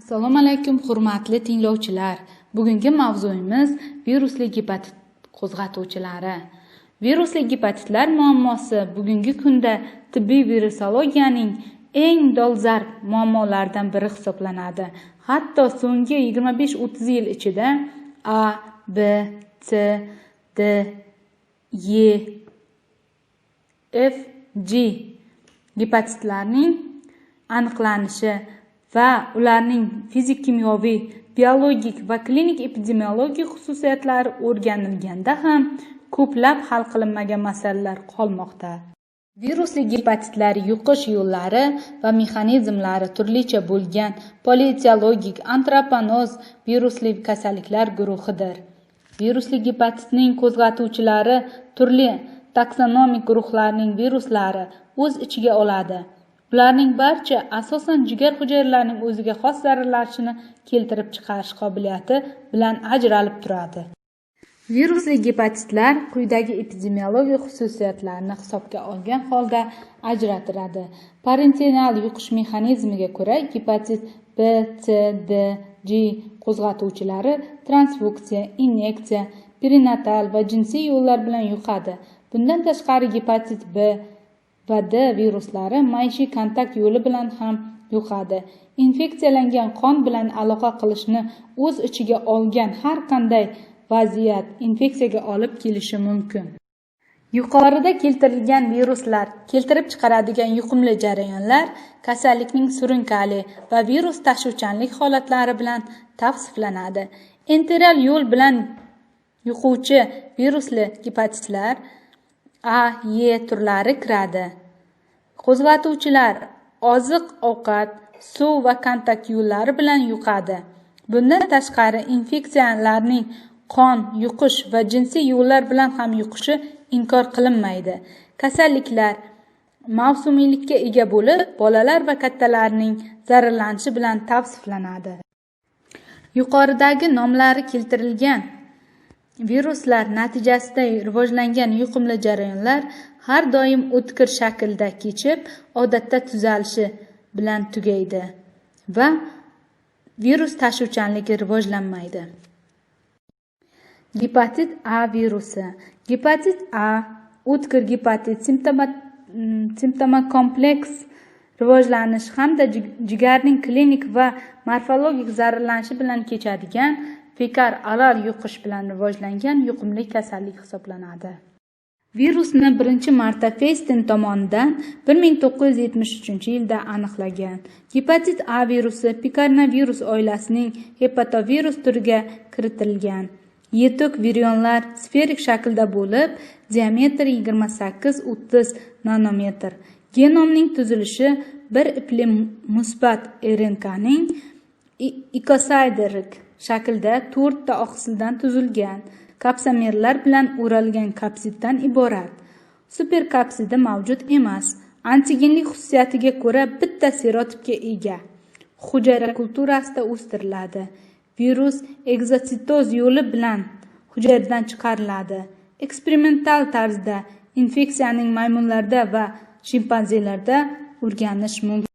Assalomu alaykum, hurmatli tinglovchilar. Bugungi mavzuimiz virusli gepatit qo'zg'atuvchilari. Virusli gepatitlar muammosi bugungi kunda tibbiy virusologiyaning eng dolzarb muammolaridan biri hisoblanadi. Hatto so'nggi 25-30 yil ichida A, B, C, D, E, F, G gepatitlarning aniqlanishi va ularning fizik, kimyoviy, biologik va klinik epidemiologik xususiyatlari o'rganilganda ham ko'plab hal qilinmagan masalalar qolmoqda. Virusli gepatitlar yuqish yo'llari va mexanizmlari turlicha bo'lgan polietiologik antroponoz virusli kasalliklar guruhidir. Virusli gepatitning qo'zg'atuvchilari turli taksonomik guruhlarning viruslari o'z ichiga oladi. Ularning barcha asosan jigar hujayralarining o'ziga xos zararlanishini keltirib chiqarish qobiliyati bilan ajralib turadi. Virusli gepatitlar quyidagi epidemiologik xususiyatlarni hisobga olgan holda ajratiladi. Parenteral yuqish mexanizmiga ko'ra gepatit B, C, D, G qo'zg'atuvchilari transfuksiya, inyeksiya, perinatal va jinsiy yo'llar bilan yuqadi. Bundan tashqari gepatit B va D viruslari maishiy kontakt yo'li bilan ham yuqadi. Infeksiyalangan qon bilan aloqa qilishni o'z ichiga olgan har qanday vaziyat infeksiyaga olib kelishi mumkin. Yuqorida keltirilgan viruslar keltirib chiqaradigan yuqumli jarayonlar kasallikning surunkali va virus tashuvchanlik holatlari bilan tavsiflanadi. Enteral yo'l bilan yuquvchi virusli gepatitlar A, E turlari kiradi. Qo'zg'atuvchilar oziq-ovqat, suv va kontakt yo'llari bilan yuqadi. Bundan tashqari infeksiyalarning qon, yuqish va jinsiy yo'llar bilan ham yuqishi inkor qilinmaydi. Kasalliklar mavsumiylikka ega bo'lib, bolalar va kattalarning zararlanishi bilan tavsiflanadi. Yuqoridagi nomlari keltirilgan viruslar natijasida rivojlangan yuqumli jarayonlar har doim o'tkir shaklda kechib, odatda tuzalishi bilan tugaydi va virus tashuvchanligi rivojlanmaydi. Gepatit A virusi. Gepatit A o'tkir gepatit simptomakompleks rivojlanish hamda jigarning klinik va morfologik zararlanishi bilan kechadigan fekal oral yuqish bilan rivojlangan yuqumli kasallik hisoblanadi. Virusni birinchi marta Feyston tomonidan 1973-yilda aniqlagan. Gepatit A virusi pikornavirus oilasining hepatovirus turiga kiritilgan. Yetuk virionlar sferik shaklda bo'lib, diametri 28-30 nanometr. Genomning tuzilishi bir ipli musbat RNKning ikosiderik shaklda 4 ta oqsildan tuzilgan kapsamerlar bilan o'ralgan kapsiddan iborat. Superkapsida mavjud emas. Antigenlik xususiyatiga ko'ra bitta serotipga ega. Hujayra kulturasida o'stiriladi. Virus egzositoz yo'li bilan hujayradan chiqariladi. Eksperimental tarzda infeksiyaning maymunlarda va shimpanzelarda o'rganish mumkin.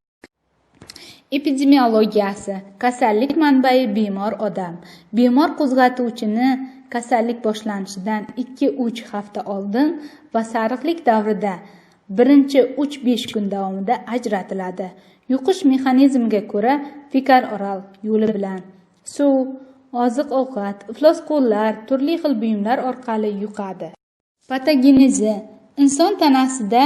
Epidemiologiyasi. Kasallik manbai bemor odam. Bemor qo'zg'atuvchini kasallik boshlanishidan 2-3 hafta oldin va sariqlik davrida birinchi 3-5 kun davomida ajratiladi. Yuqish mexanizmiga ko'ra fekal oral yo'li bilan suv, oziq-ovqat, iflos qo'llar, turli xil buyumlar orqali yuqadi. Patogenezi. Inson tanasida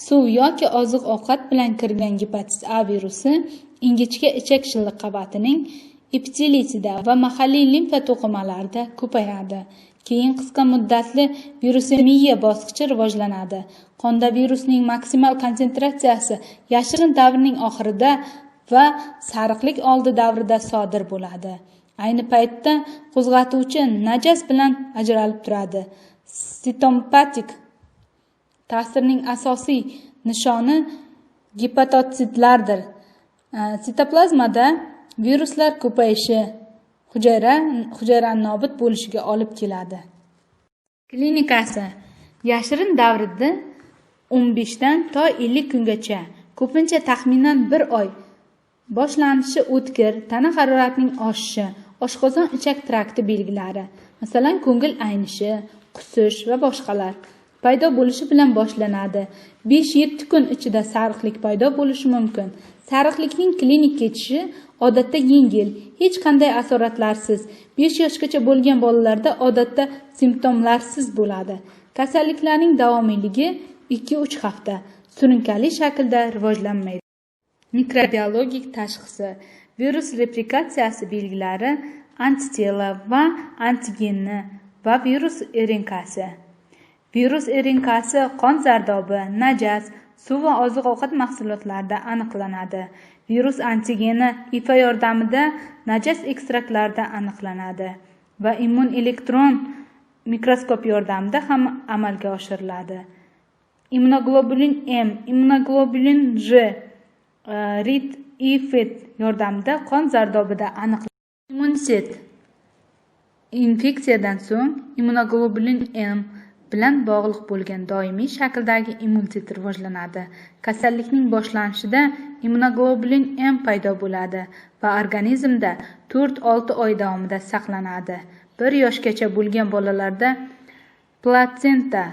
suv yoki oziq-ovqat bilan kirgan gepatit A virusi ingichka ichak shilliq qavatining epiteliyasida va mahalliy limfa to'qimalarida ko'payadi. Keyin qisqa muddatli virusemiya bosqichi rivojlanadi. Qonda virusning maksimal konsentratsiyasi yashirin davrning oxirida va sariqlik oldi davrida sodir bo'ladi. Ayni paytda qo'zg'atuvchi najas bilan ajralib turadi. Sitompatik ta'sirning asosiy nishoni gepatositlardir. Sitoplazmada viruslar ko'payishi hujayra nobud bo'lishiga olib keladi. Klinikasi. Yashirin davrida 15 dan to 50 kungacha, ko'pincha taxminan 1 oy Boshlanishi o'tkir, tana haroratining oshishi, oshqozon ichak trakti belgilari, masalan, ko'ngil aynishi, qusish va boshqalar paydo bo'lishi bilan boshlanadi. 5-7 kun ichida sariqlik paydo bo'lishi mumkin. Sariqlikning klinik kechishi odatda yengil, hech qanday asoratlarsiz. 5 yoshgacha bo'lgan bolalarda odatda simptomlarsiz bo'ladi. Kasalliklarning davomiyligi 2-3 hafta, surunkali shaklda rivojlanmaydi. Mikrobiologik tashxisi: virus replikatsiyasi belgilari antitela va antigenni va virus RNKsi. Virus RNKsi qon zardobi, najas, suv va oziq-ovqat mahsulotlarida aniqlanadi. Virus antigeni IFA yordamida najas ekstraktlarida aniqlanadi va immun elektron mikroskop yordamida ham amalga oshiriladi. Immunoglobulin M, immunoglobulin J, RIT-IFET yordamida qon zardobida aniqlanadi. Immunitet: infeksiyadan so'ng immunoglobulin M bilan bog'liq bo'lgan doimiy shakldagi immunitet rivojlanadi. Kasallikning boshlanishida immunoglobulin M paydo bo'ladi va organizmda 4-6 oy davomida saqlanadi. 1 yoshgacha bo'lgan bolalarda platsenta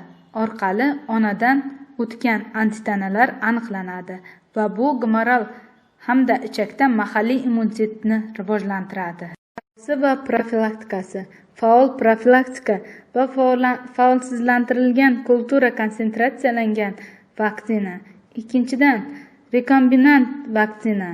orqali onadan o'tgan antitanalar aniqlanadi va bu gumoral hamda ichakda mahalliy immunitetni rivojlantiradi. Va profilaktikasi: faol profilaktika va faolsizlantirilgan kultura konsentratsiyalangan vaksina. Ikkinchidan, rekombinant vaksina.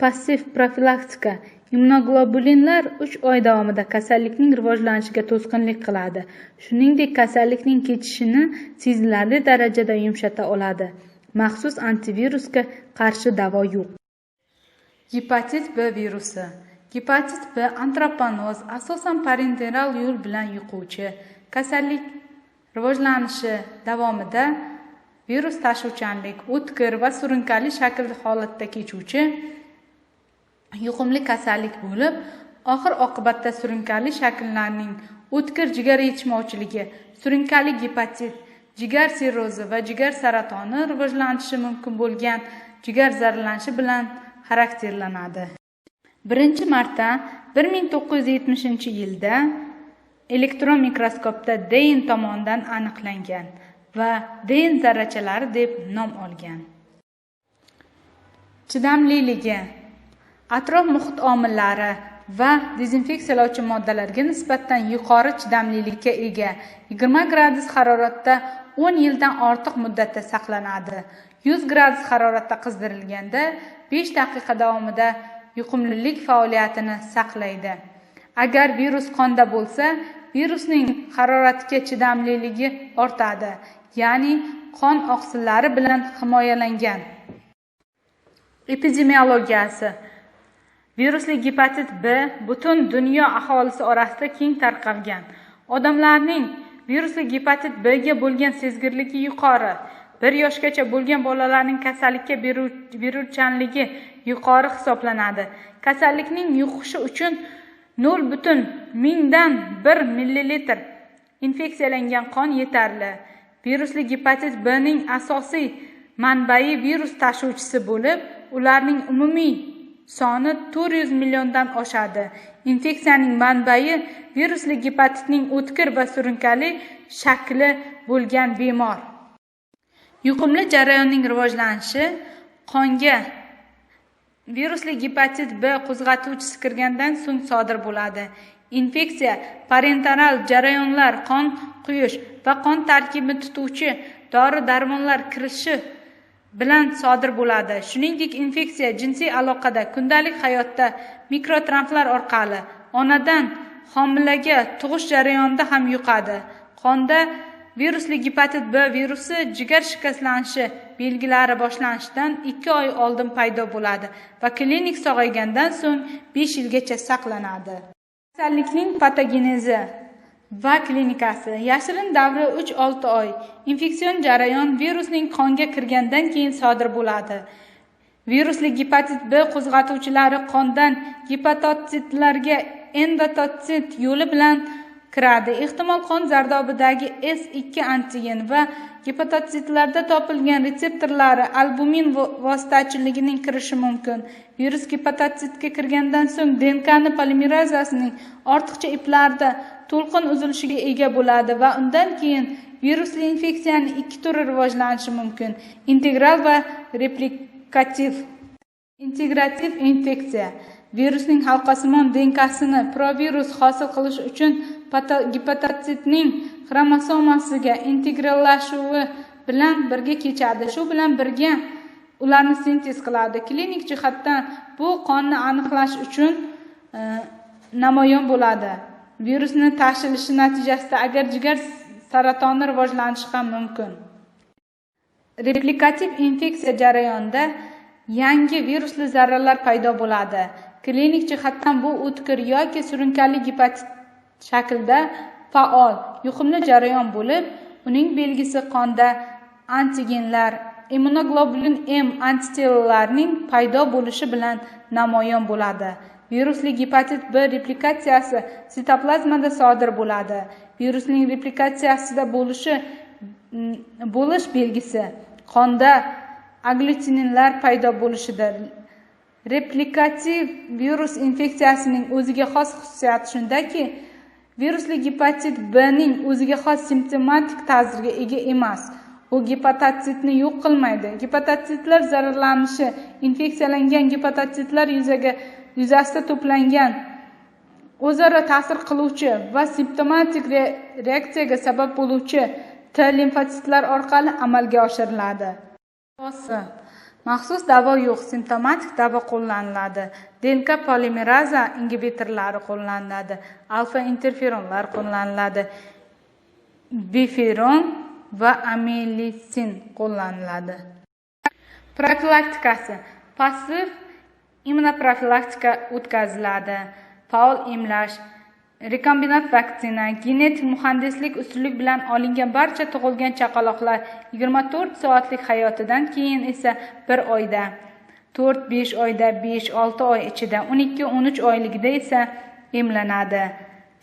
Passiv profilaktika: immunoglobulinlar 3 oy davomida kasallikning rivojlanishiga to'sqinlik qiladi. Shuningdek, kasallikning kechishini sezilarli darajada yumshata oladi. Maxsus antivirusga qarshi davo yo'q. Gepatit B virusi. Gepatit B antropanoz, asosan parenteral yo'l bilan yuquvchi kasallik. Rivojlanishi davomida virus tashuvchanlik, o'tkir va surunkali shakl holatda kechuvchi yuqumli kasallik bo'lib, oxir oqibatda surunkali shakllarning o'tkir jigar yetishmovchiligi, surunkali gepatit, jigar sirrozi va jigar saratoni rivojlanishi mumkin bo'lgan jigar zararlanishi bilan xarakterlanadi. 1-marta 1970-yilda elektron mikroskopda Deyn tomonidan aniqlangan va Deyn zarrachalari deb nom olgan. Chidamliligi: atrof muhit omillari va dezinfeksiyalovchi moddalarga nisbatan yuqori chidamlilikka ega. 20 gradus haroratda 10 yildan ortiq muddatda saqlanadi. 100 gradus haroratda qizdirilganda 5 daqiqa davomida yuqumlilik faoliyatini saqlaydi. Agar virus qonda bo'lsa, virusning haroratiga chidamliligi ortadi, ya'ni qon oqsillari bilan himoyalangan. Epidemiologiyasi: virusli gepatit B butun dunyo aholisi orasida keng tarqalgan. Odamlarning virusli gepatit B ga bo'lgan sezgirligi yuqori. 1 yoshgacha bo'lgan bolalarning kasallikka beruvchanligi yuqori hisoblanadi. Kasallikning yuqishi uchun 0,1000 millilitr infeksiyalangan qon yetarli. Virusli gepatit B ning asosiy manbai virus tashuvchisi bo'lib, ularning umumiy soni 400 milliondan oshadi. Infeksiyaning manbai virusli gepatitning o'tkir va surunkali shakli bo'lgan bemor. Yuqumli jarayonning rivojlanishi qonga virusli gepatit B qo'zg'atuvchisi kirgandan so'ng sodir bo'ladi. Infeksiya parenteral jarayonlar, qon quyish va qon tarkibini tutuvchi dori-darmonlar kirishi bilan sodir bo'ladi. Shuningdek, infeksiya jinsiy aloqada, kundalik hayotda, mikrotransfer orqali onadan homilaga tug'ish jarayonida ham yuqadi. Qonda virusli gepatit B virusi jigar shikastlanishi belgilari boshlanishidan 2 oy oldin paydo bo'ladi va klinik sog'aygandan so'ng 5 yilgacha saqlanadi. Kasallikning patogenezi va klinikasi: yashirin davri 3-6 oy. Infeksion jarayon virusning qonga kirgandan keyin sodir bo'ladi. Virusli gepatit B qo'zg'atuvchilari qondan gepatotitlarga endototsit yo'li bilan kiradi. Ehtimol qon zardobidagi S2 antigen va gepatositlarda topilgan retseptorlari albumin vositachiligining kirishi mumkin. Virus gepatositga kirgandan so'ng DNKni polimerazasining ortiqcha iplarida to'lqin uzilishiga ega bo'ladi va undan keyin virusli infeksiyaning ikki turi rivojlanishi mumkin: integral va replikativ. Integrativ infeksiya virusning halqasimon DNKsini provirus hosil qilish uchun gepatositning xromosomasiga integrallashuvi bilan birga kechadi. Shu bilan birga ularni sintez qiladi. Klinik jihatdan bu qonni aniqlash uchun namoyon bo'ladi. Virusning tashilishi natijasida agar jigar saratoni rivojlanishi ham mumkin. Replikativ infeksiya jarayonida yangi virusli zarralar paydo bo'ladi. Klinik jihatdan bu o'tkir yoki surunkali gepatit shaklda faol, yuqumli jarayon bo'lib, uning belgisi qonda antigenlar, immunoglobulin M antitellarining paydo bo'lishi bilan namoyon bo'ladi. Virusli gepatit B replikatsiyasi sitoplazmada sodir bo'ladi. Virusning replikatsiyasida bo'lish belgisi qonda aglutininlar paydo bo'lishidir. Replikativ virus infeksiyasining o'ziga xos xususiyati shundaki, virusli gepatit B ning o'ziga xos simptomatik ta'sirga ega emas. U gepatositni yo'q qilmaydi. Gepatositlar zararlanishi infeksiyalangan gepatositlar yuzasida to'plangan o'zaro ta'sir qiluvchi va simptomatik reaksiyaga sabab bo'luvchi T limfositlar orqali amalga oshiriladi. Maxsus davo yo'q, simptomatik davo qo'llaniladi. DNK polimeraza ingibitorlari qo'llaniladi. Alfa interferonlar qo'llaniladi. Bifiron va amilisin qo'llaniladi. Profilaktikasi: passiv immunoprofilaktika o'tkaziladi. Faol emlash, rekombinant vaksina, genetik muhandislik ustunlik bilan olingan barcha tug'ilgan chaqaloqlar 24 soatlik hayotidan keyin esa 1 oyda, 4-5 oyda, 5-6 oy ichida, 12-13 oyligida esa emlanadi.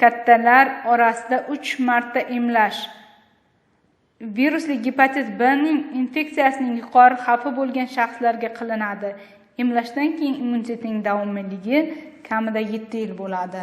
Kattalar orasida 3 marta emlash virusli gepatit B ning infeksiyasining yuqori xavfi bo'lgan shaxslarga qilinadi. Emlashdan keyin immunitetning davomiyligi kamida 7 yil bo'ladi.